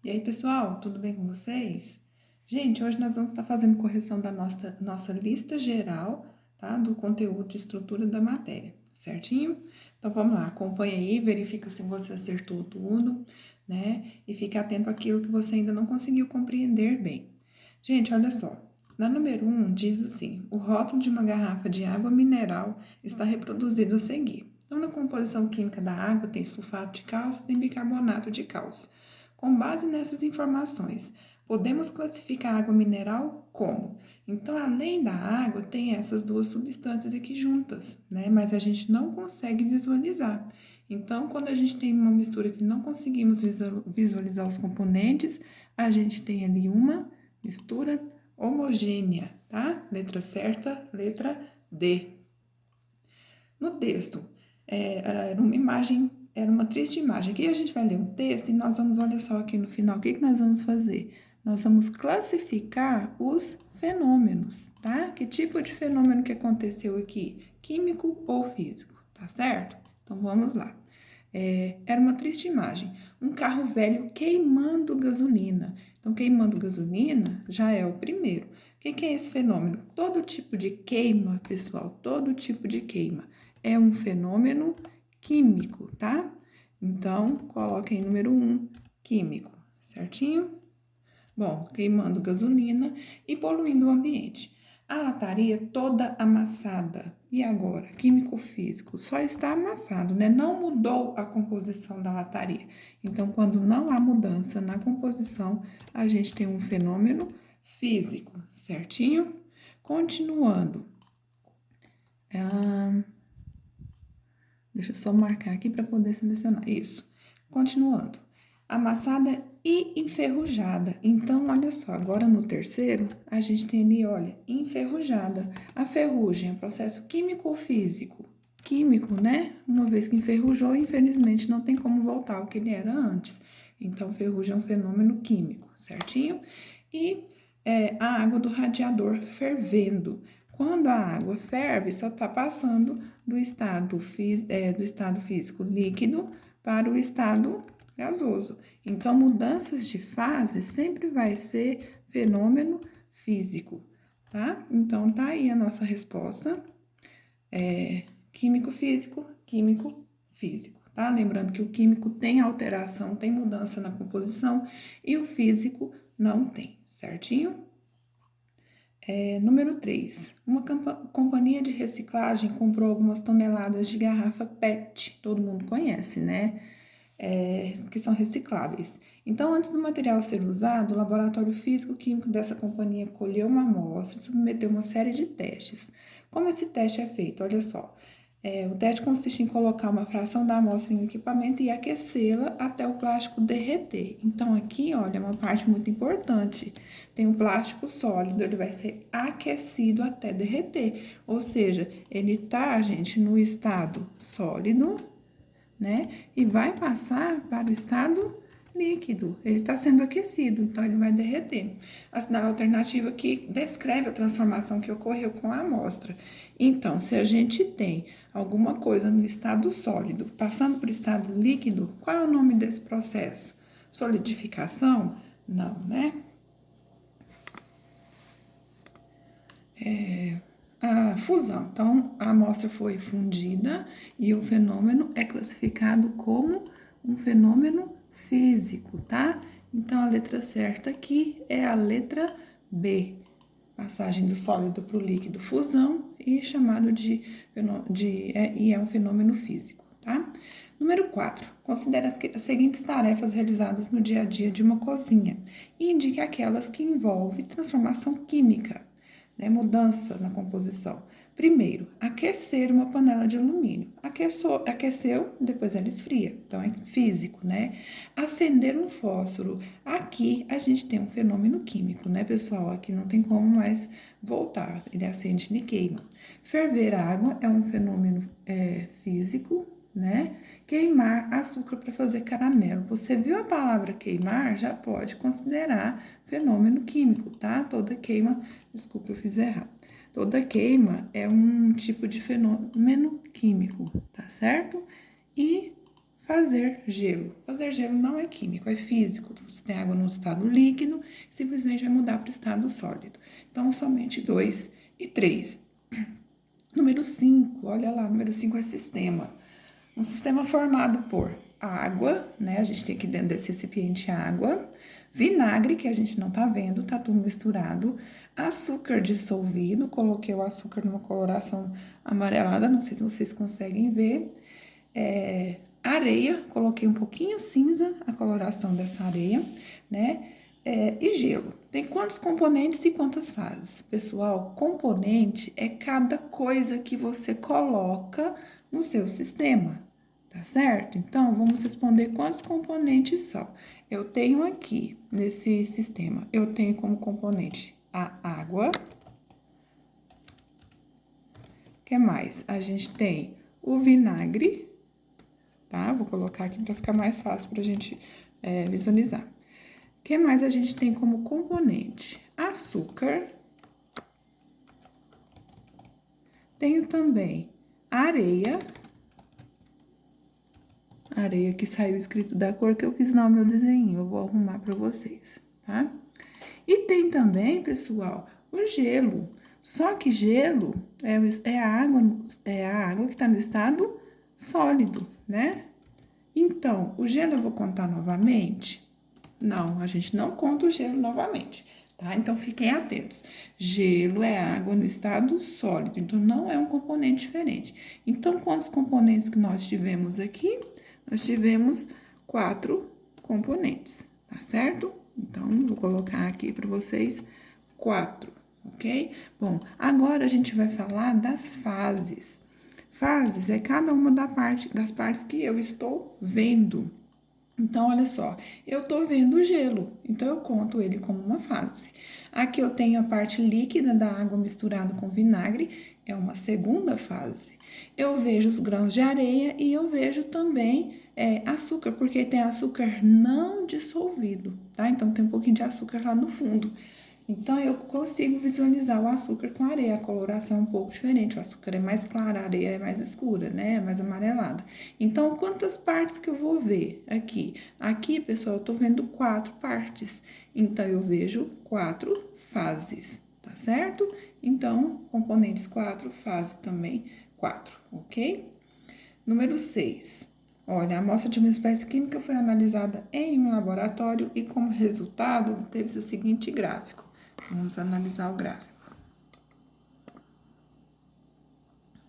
E aí, pessoal, tudo bem com vocês? Gente, hoje nós vamos estar fazendo correção da nossa lista geral, tá? Do conteúdo de estrutura da matéria, certinho? Então, vamos lá, acompanha aí, verifica se você acertou tudo, né? E fique atento àquilo que você ainda não conseguiu compreender bem. Gente, olha só. Na número 1, diz assim: o rótulo de uma garrafa de água mineral está reproduzido a seguir. Então, na composição química da água, tem sulfato de cálcio, tem bicarbonato de cálcio. Com base nessas informações, podemos classificar a água mineral como? Então, além da água, tem essas duas substâncias aqui juntas, né? Mas a gente não consegue visualizar. Então, quando a gente tem uma mistura que não conseguimos visualizar os componentes, a gente tem ali uma mistura homogênea, tá? Letra certa, letra D. No texto, era uma imagem, era uma triste imagem. Aqui a gente vai ler um texto e nós vamos, olha só aqui no final, o que que nós vamos fazer? Nós vamos classificar os fenômenos, tá? Que tipo de fenômeno que aconteceu aqui? Químico ou físico, tá certo? Então vamos lá. Era uma triste imagem. Um carro velho queimando gasolina. Então, queimando gasolina já é o primeiro. O que é esse fenômeno? Todo tipo de queima, pessoal, todo tipo de queima é um fenômeno químico, tá? Então, coloque aí número 1, químico, certinho? Bom, queimando gasolina e poluindo o ambiente. A lataria toda amassada. E agora? Químico-físico. Só está amassado, né? Não mudou a composição da lataria. Então, quando não há mudança na composição, a gente tem um fenômeno físico, certinho? Continuando. Deixa eu só marcar aqui para poder selecionar. Isso. Continuando. Amassada e enferrujada. Então, olha só, agora no terceiro, a gente tem ali, olha, enferrujada. A ferrugem é processo químico ou físico? Químico, né? Uma vez que enferrujou, infelizmente não tem como voltar ao que ele era antes. Então, ferrugem é um fenômeno químico, certinho? E a água do radiador fervendo. Quando a água ferve, só está passando do estado físico líquido para o estado gasoso. Então, mudanças de fase sempre vai ser fenômeno físico, tá? Então, tá aí a nossa resposta. Químico-físico, químico-físico, tá? Lembrando que o químico tem alteração, tem mudança na composição e o físico não tem, certinho? Número 3. Uma companhia de reciclagem comprou algumas toneladas de garrafa PET, todo mundo conhece, né? Que são recicláveis. Então, antes do material ser usado, o laboratório físico-químico dessa companhia colheu uma amostra e submeteu uma série de testes. Como esse teste é feito? Olha só. O teste consiste em colocar uma fração da amostra em um equipamento e aquecê-la até o plástico derreter. Então, aqui, olha, é uma parte muito importante. Tem um plástico sólido, ele vai ser aquecido até derreter. Ou seja, ele tá, gente, no estado sólido, né? E vai passar para o estado líquido. Ele está sendo aquecido, então ele vai derreter. A sinal alternativa que descreve a transformação que ocorreu com a amostra. Então, se a gente tem alguma coisa no estado sólido passando para o estado líquido, qual é o nome desse processo? Solidificação? Não, né? A fusão. Então, a amostra foi fundida e o fenômeno é classificado como um fenômeno físico, tá? Então, a letra certa aqui é a letra B. Passagem do sólido para o líquido, fusão, e chamado e é um fenômeno físico, tá? Número 4. Considere as seguintes tarefas realizadas no dia a dia de uma cozinha e indique aquelas que envolvem transformação química, né, mudança na composição. Primeiro, aquecer uma panela de alumínio. Aqueceu, depois ela esfria. Então, é físico, né? Acender um fósforo. Aqui, a gente tem um fenômeno químico, né, pessoal? Aqui não tem como mais voltar. Ele acende, ele queima. Ferver água é um fenômeno físico, né? Queimar açúcar para fazer caramelo. Você viu a palavra queimar? Já pode considerar fenômeno químico, tá? Toda queima, desculpa, eu fiz errado. Toda queima é um tipo de fenômeno químico, tá certo? E fazer gelo. Fazer gelo não é químico, é físico. Você tem água no estado líquido, simplesmente vai mudar para o estado sólido. Então, somente 2 e 3. Número 5, olha lá, número 5 é sistema. Um sistema formado por água, né? A gente tem aqui dentro desse recipiente água, vinagre, que a gente não tá vendo, tá tudo misturado, açúcar dissolvido, coloquei o açúcar numa coloração amarelada, não sei se vocês conseguem ver, areia, coloquei um pouquinho cinza, a coloração dessa areia, né? E gelo. Tem quantos componentes e quantas fases? Pessoal, componente é cada coisa que você coloca no seu sistema, tá certo? Então, vamos responder quantos componentes são. Eu tenho aqui, nesse sistema, eu tenho como componente a água. O que mais? A gente tem o vinagre, tá? Vou colocar aqui para ficar mais fácil para a gente visualizar. O que mais a gente tem como componente? Açúcar. Tenho também areia. Areia que saiu escrito da cor que eu fiz no meu desenho. Eu vou arrumar para vocês, tá? E tem também, pessoal, o gelo. Só que gelo é a água que está no estado sólido, né? Então, o gelo eu vou contar novamente? Não, a gente não conta o gelo novamente, tá? Então, fiquem atentos. Gelo é água no estado sólido, então não é um componente diferente. Então, quantos componentes que nós tivemos aqui? Nós tivemos 4 componentes, tá certo? Então, vou colocar aqui para vocês 4, ok? Bom, agora a gente vai falar das fases. Fases é cada uma das partes que eu estou vendo. Então, olha só, eu tô vendo o gelo, então eu conto ele como uma fase. Aqui eu tenho a parte líquida da água misturada com vinagre, é uma segunda fase. Eu vejo os grãos de areia e eu vejo também açúcar, porque tem açúcar não dissolvido, tá? Então, tem um pouquinho de açúcar lá no fundo. Então, eu consigo visualizar o açúcar com a areia, a coloração é um pouco diferente. O açúcar é mais claro, a areia é mais escura, né? É mais amarelada. Então, quantas partes que eu vou ver aqui? Aqui, pessoal, eu tô vendo 4 partes. Então, eu vejo 4 fases, tá certo? Então, componentes 4, fase também 4, ok? Número 6. Olha, a amostra de uma espécie química foi analisada em um laboratório e, como resultado, teve-se o seguinte gráfico. Vamos analisar o gráfico.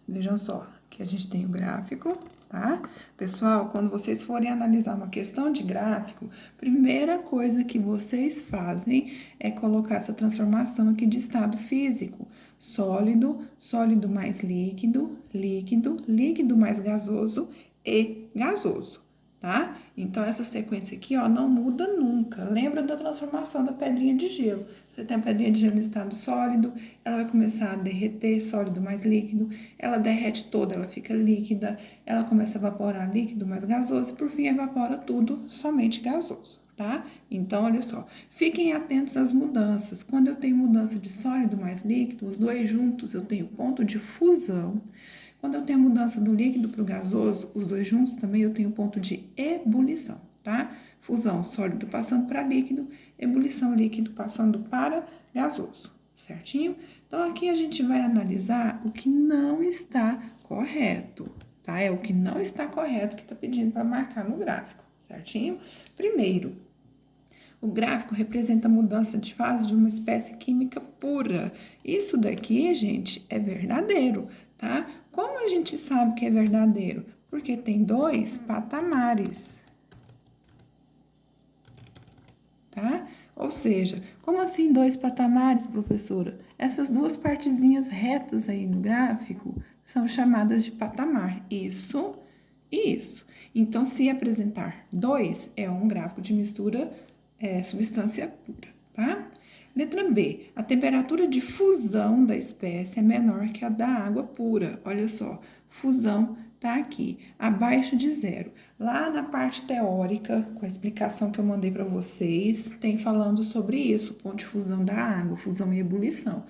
Vejam só, aqui a gente tem o gráfico, tá? Pessoal, quando vocês forem analisar uma questão de gráfico, primeira coisa que vocês fazem é colocar essa transformação aqui de estado físico. Sólido, sólido mais líquido, líquido, líquido mais gasoso e gasoso, tá? Então, essa sequência aqui, ó, não muda nunca. Lembra da transformação da pedrinha de gelo. Você tem a pedrinha de gelo em estado sólido, ela vai começar a derreter, sólido mais líquido, ela derrete toda, ela fica líquida, ela começa a evaporar líquido mais gasoso e, por fim, evapora tudo, somente gasoso, tá? Então, olha só, fiquem atentos às mudanças. Quando eu tenho mudança de sólido mais líquido, os dois juntos, eu tenho ponto de fusão. Quando eu tenho a mudança do líquido para o gasoso, os dois juntos também eu tenho ponto de ebulição, tá? Fusão sólido passando para líquido, ebulição líquido passando para gasoso, certinho? Então, aqui a gente vai analisar o que não está correto, tá? É o que não está correto que está pedindo para marcar no gráfico, certinho? Primeiro, o gráfico representa a mudança de fase de uma espécie química pura. Isso daqui, gente, é verdadeiro, tá? Como a gente sabe que é verdadeiro? Porque tem 2 patamares, tá? Ou seja, como assim 2 patamares, professora? Essas duas partezinhas retas aí no gráfico são chamadas de patamar. Isso e isso. Então, se apresentar 2, é um gráfico de mistura substância pura, tá? Letra B. A temperatura de fusão da espécie é menor que a da água pura. Olha só, fusão tá aqui, abaixo de 0. Lá na parte teórica, com a explicação que eu mandei para vocês, tem falando sobre isso, ponto de fusão da água, fusão e ebulição.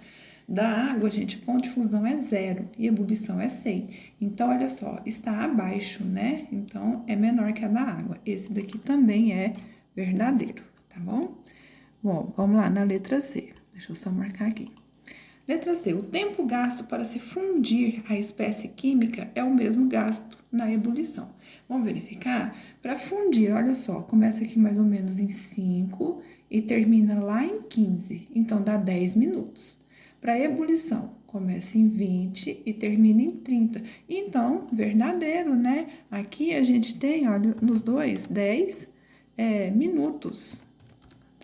Da água, gente, ponto de fusão é 0 e ebulição é 100. Então, olha só, está abaixo, né? Então, é menor que a da água. Esse daqui também é verdadeiro, tá bom? Bom, vamos lá na letra C. Deixa eu só marcar aqui. Letra C. O tempo gasto para se fundir a espécie química é o mesmo gasto na ebulição. Vamos verificar? Para fundir, olha só, começa aqui mais ou menos em 5 e termina lá em 15. Então, dá 10 minutos. Para ebulição, começa em 20 e termina em 30. Então, verdadeiro, né? Aqui a gente tem, olha, nos dois, 10 minutos,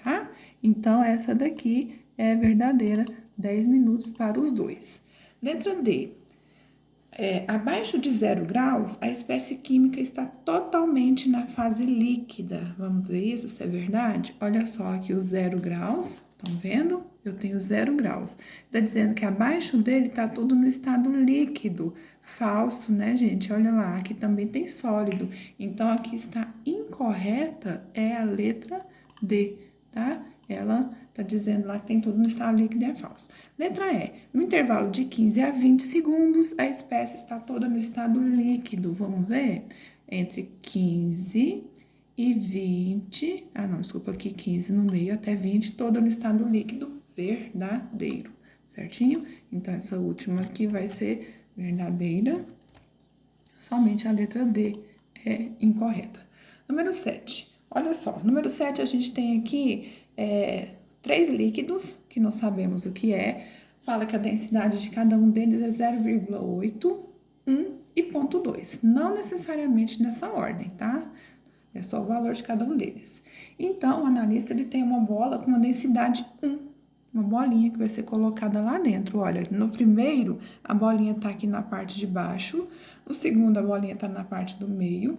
tá? Então, essa daqui é verdadeira, 10 minutos para os dois. Letra D. Abaixo de 0 graus, a espécie química está totalmente na fase líquida. Vamos ver isso, se é verdade? Olha só aqui os 0 graus, estão vendo? Eu tenho 0 graus. Está dizendo que abaixo dele está tudo no estado líquido. Falso, né, gente? Olha lá, aqui também tem sólido. Então, aqui está incorreta, é a letra D, tá? Ela tá dizendo lá que tem tudo no estado líquido e é falso. Letra E. No intervalo de 15 a 20 segundos, a espécie está toda no estado líquido. Vamos ver? Entre 15 e 20. Ah, não, desculpa, aqui 15 no meio até 20, toda no estado líquido verdadeiro. Certinho? Então, essa última aqui vai ser verdadeira. Somente a letra D é incorreta. Número 7. Olha só, número 7 a gente tem aqui 3 líquidos, que não sabemos o que é. Fala que a densidade de cada um deles é 0,8, 1 e 0,2. Não necessariamente nessa ordem, tá? É só o valor de cada um deles. Então, o analista ele tem uma bola com uma densidade 1, uma bolinha que vai ser colocada lá dentro. Olha, no primeiro, a bolinha tá aqui na parte de baixo, no segundo, a bolinha tá na parte do meio,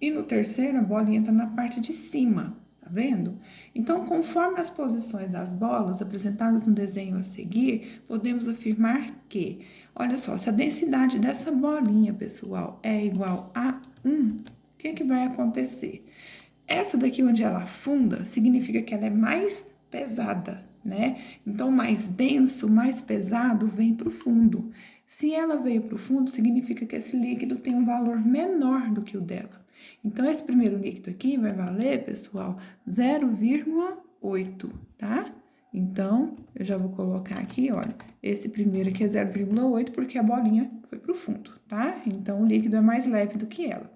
e no terceiro, a bolinha tá na parte de cima, tá vendo? Então, conforme as posições das bolas apresentadas no desenho a seguir, podemos afirmar que, olha só, se a densidade dessa bolinha, pessoal, é igual a 1, o que vai acontecer? Essa daqui onde ela afunda, significa que ela é mais pesada, né? Então, mais denso, mais pesado, vem para o fundo. Se ela veio para o fundo, significa que esse líquido tem um valor menor do que o dela. Então, esse primeiro líquido aqui vai valer, pessoal, 0,8, tá? Então, eu já vou colocar aqui, olha, esse primeiro aqui é 0,8 porque a bolinha foi para o fundo, tá? Então, o líquido é mais leve do que ela.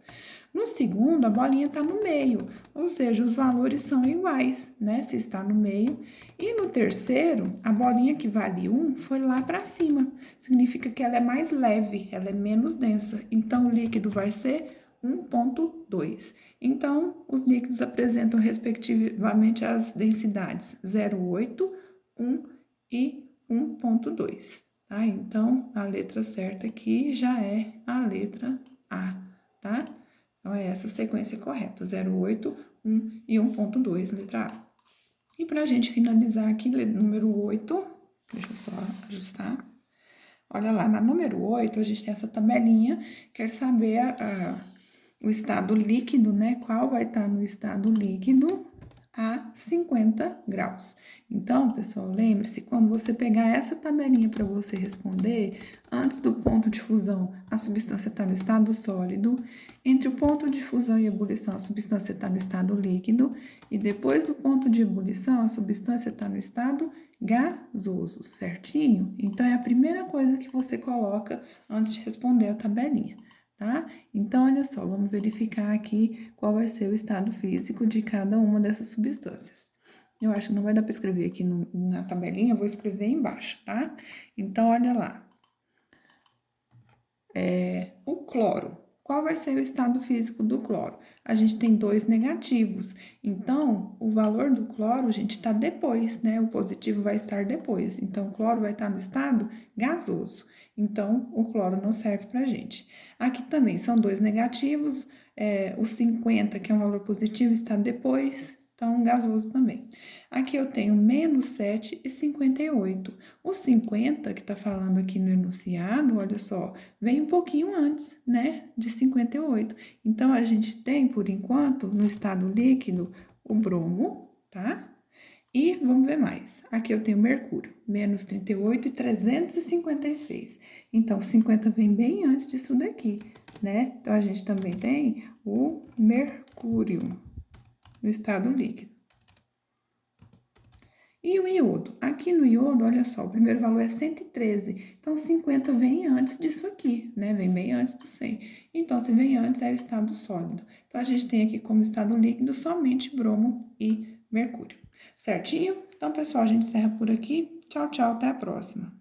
No segundo, a bolinha está no meio, ou seja, os valores são iguais, né? Se está no meio. E no terceiro, a bolinha que vale 1 foi lá para cima. Significa que ela é mais leve, ela é menos densa. Então, o líquido vai ser 1,2. Então, os líquidos apresentam, respectivamente, as densidades 0,8, 1 e 1,2. Tá? Então, a letra certa aqui já é a letra A, tá? Então, é essa sequência correta, 0,8, 1 e 1,2, letra A. E para a gente finalizar aqui, número 8, deixa eu só ajustar. Olha lá, na número 8, a gente tem essa tabelinha, quer saber o estado líquido, né? Qual vai estar no estado líquido a 50 graus. Então, pessoal, lembre-se, quando você pegar essa tabelinha para você responder, antes do ponto de fusão, a substância está no estado sólido, entre o ponto de fusão e ebulição, a substância está no estado líquido, e depois do ponto de ebulição, a substância está no estado gasoso, certinho? Então, é a primeira coisa que você coloca antes de responder a tabelinha. Tá? Então, olha só, vamos verificar aqui qual vai ser o estado físico de cada uma dessas substâncias. Eu acho que não vai dar para escrever aqui na tabelinha, eu vou escrever embaixo, tá? Então, olha lá. O cloro. Qual vai ser o estado físico do cloro? A gente tem 2 negativos, então o valor do cloro, gente, está depois, né? O positivo vai estar depois. Então, o cloro vai estar no estado gasoso. Então, o cloro não serve para a gente. Aqui também são 2 negativos, o 50, que é um valor positivo, está depois. Então, gasoso também. Aqui eu tenho menos 7 e 58. O 50, que está falando aqui no enunciado, olha só, vem um pouquinho antes, né, de 58. Então, a gente tem, por enquanto, no estado líquido, o bromo, tá? E vamos ver mais. Aqui eu tenho mercúrio, menos 38 e 356. Então, 50 vem bem antes disso daqui, né? Então, a gente também tem o mercúrio no estado líquido. E o iodo? Aqui no iodo, olha só, o primeiro valor é 113. Então, 50 vem antes disso aqui, né? Vem bem antes do 100. Então, se vem antes, é o estado sólido. Então, a gente tem aqui como estado líquido somente bromo e mercúrio. Certinho? Então, pessoal, a gente encerra por aqui. Tchau, tchau, até a próxima.